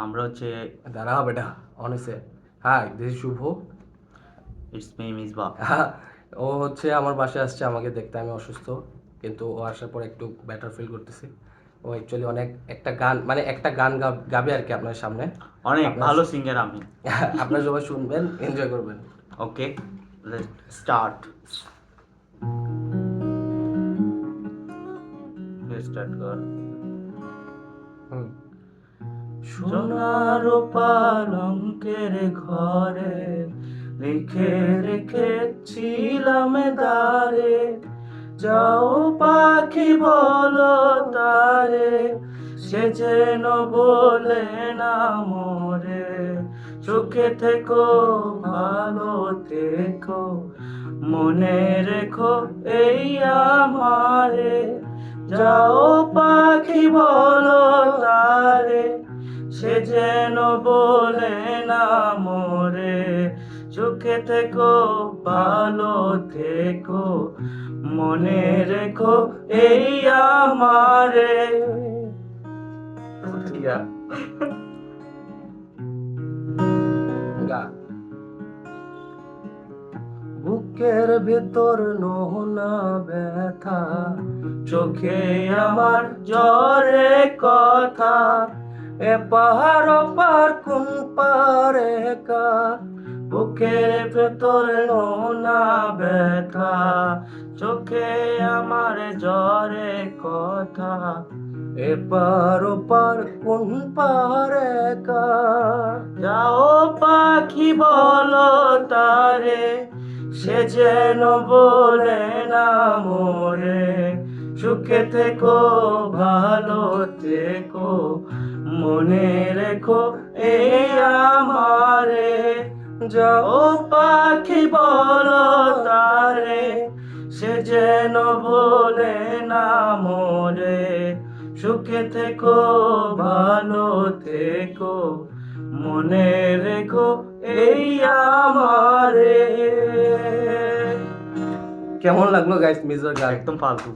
আমরা হচ্ছে দাঁড়া বেটা অনেসে। Hi, this is Shubho. It's me Misbah. ও হচ্ছে আমার বাসায় আসছে আমাকে দেখতে, আমি অসুস্থ কিন্তু ও আসার পর একটু বেটার ফিল করতেছি। ও অ্যাকচুয়ালি অনেক একটা গান গাবে আর কি আপনার সামনে। অনেক আপনার ভালো সিঙ্গার আমি। আপনারা সবাই শুনবেন, এনজয় করবেন। ওকে, লেটস স্টার্ট। স্টার্ট কর। হুম। সোনার পালঙ্কের ঘরে লিখে রেখেছিলাম দ্বারে, যাও পাখি বলো তারে, সে যেন বলে না মোরে, সুখে থেকো ভালো থেকো, মনে রেখো এই আমারে, যাও পাখি বলো তারে, সে যেন বলে না মোরে, সুখে থেকো ভালো থেকো, মনে রেখো এই আমারে। গা। বুকের ভেতর নোনা ব্যথা, চোখে আমার জ্বরে কথা, এ পাহাড় পার কোন পারে কা, বুকের ভেতরে নোনা ব্যথা, চোখে আমার জ্বরে কথা, এপার ওপার কোন পারে কা, যাও পাখি বলো তারে, সে যেন বলে না মোরে, সুখে থেকো ভালো থেকো, মনে রেখো এই আমারে, যাও পাখি বলো তারে, সে যেন বলে না মোরে, সুখে থেকো ভালো থেকো, মনে রেখো এই আমারে। কেমন লাগলো গাইস মিজর গান? একদম ফালতু।